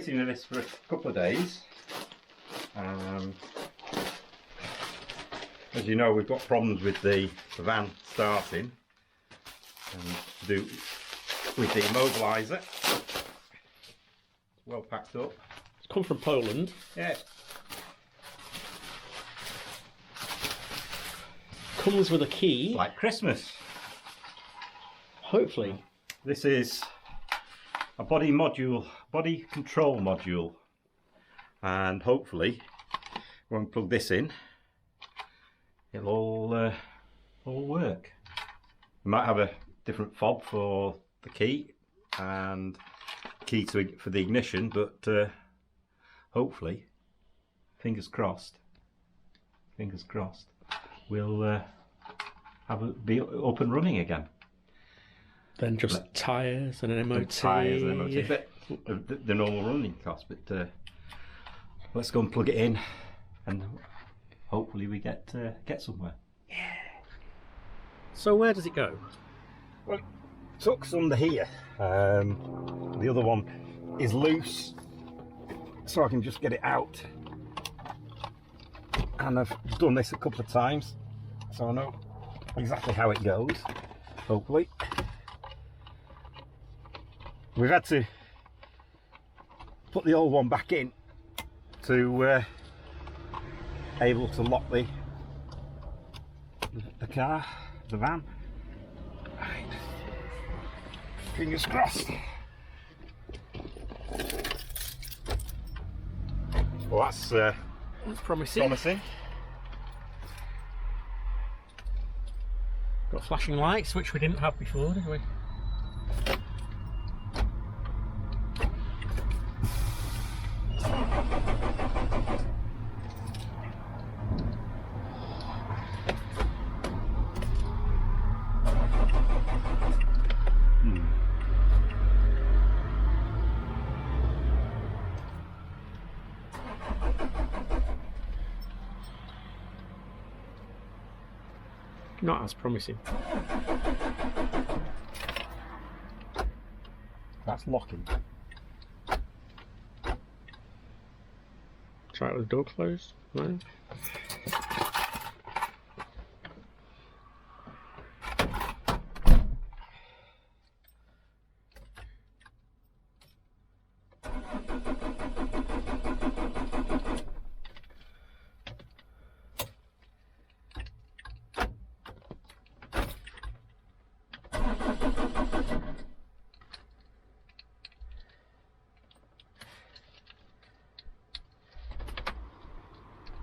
waiting with this for a couple of days. As you know, we've got problems with the van starting, and to do with the immobiliser. It's well packed up. It's come from Poland. Yeah. Comes with a key. It's like Christmas. Hopefully. This is a body control module, and hopefully when we plug this in, it'll all work. We might have a different fob for the key and key for the ignition, but hopefully, fingers crossed, we'll be up and running again. Then just tyres and an MOT. Tyres and MOT, but the normal running costs. But let's go and plug it in, and hopefully we get somewhere. Yeah. So where does it go? Well, it tucks under here. The other one is loose, so I can just get it out. And I've done this a couple of times, so I know exactly how it goes. Hopefully. We've had to put the old one back in to able to lock the car, the van. Right. Fingers crossed. Well, that's promising. Got flashing lights, which we didn't have before, did we? Not as promising. That's locking. Try it with the door closed. No.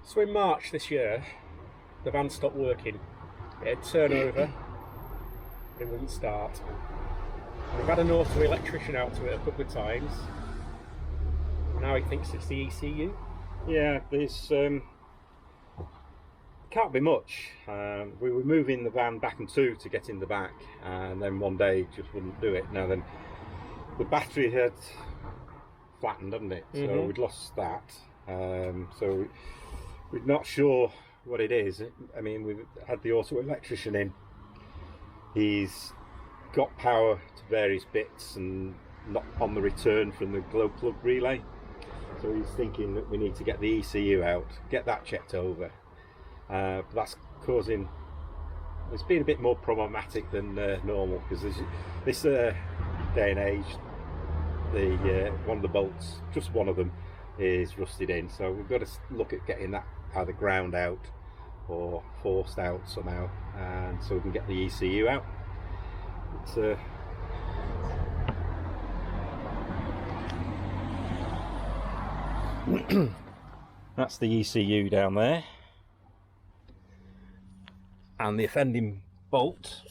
So in March this year, the van stopped working. It'd turn over, it wouldn't start. We've had an auto electrician out to it a couple of times. Now he thinks it's the ECU. Yeah, there's can't be much. We were moving the van back and two to get in the back, and then one day it just wouldn't do it. Now then, the battery had flattened, hadn't it? So we'd lost that. So we're not sure what it is. I mean, we've had the auto electrician in. He's got power to various bits and not on the return from the glow plug relay. So he's thinking that we need to get the ECU out, get that checked over. But that's causing, it's been a bit more problematic than normal, because this day and age, one of the bolts, just one of them, is rusted in. So we've got to look at getting that either ground out or forced out somehow, and so we can get the ECU out. It's, that's the ECU down there, and the offending bolt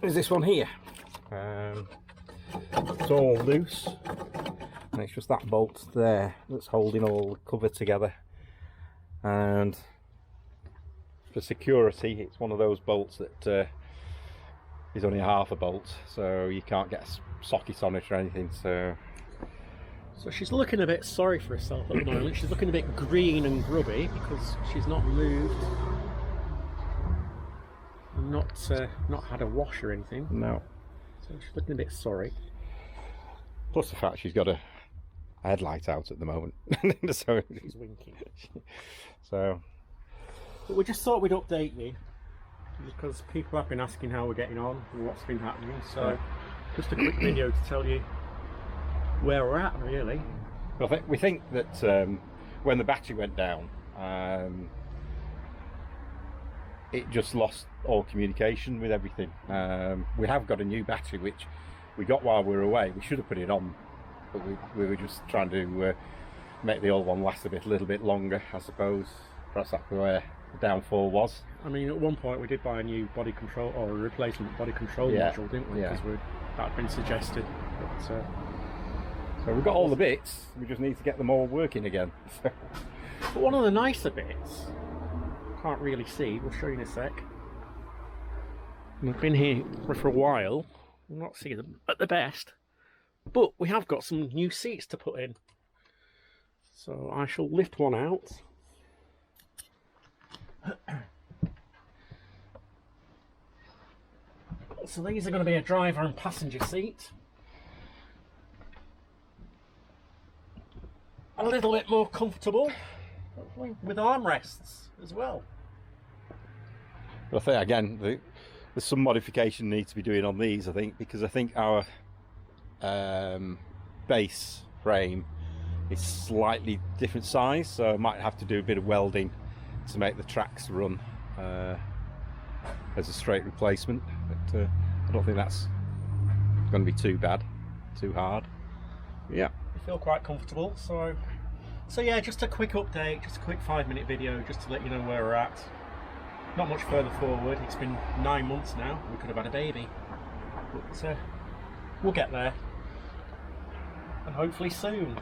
is this one here. It's all loose, and it's just that bolt there that's holding all the cover together. And for security, it's one of those bolts that is only half a bolt, so you can't get a socket on it or anything. So she's looking a bit sorry for herself at the moment. She's looking a bit green and grubby because she's not moved, and not had a wash or anything. No. So she's looking a bit sorry. Plus the fact she's got a headlight out at the moment. So, She's winking. so But we just thought we'd update you, because people have been asking how we're getting on and what's been happening. So just a quick video to tell you where we're at, really. we think that when the battery went down, it just lost all communication with everything. We have got a new battery which we got while we were away. We should have put it on, but we were just trying to make the old one last a little bit longer, I suppose. Perhaps that's where the downfall was. I mean, at one point we did buy a new body control, or a replacement body control module, didn't we? Yeah. Because that had been suggested. But, so we've got all the bits, we just need to get them all working again. but one of the nicer bits, can't really see, we'll show you in a sec. We've been here for a while, we'll not see them at the best, but we have got some new seats to put in. So I shall lift one out. So these are going to be a driver and passenger seat. A little bit more comfortable, with armrests as well. But I think again, there's some modification needs to be doing on these, I think, because I think our base frame is slightly different size, so I might have to do a bit of welding to make the tracks run as a straight replacement. But I don't think that's going to be too bad, too hard. Yeah. I feel quite comfortable, so yeah, just a quick update, just a quick 5-minute video just to let you know where we're at. Not much further forward, it's been 9 months now, we could have had a baby, but we'll get there, and hopefully soon.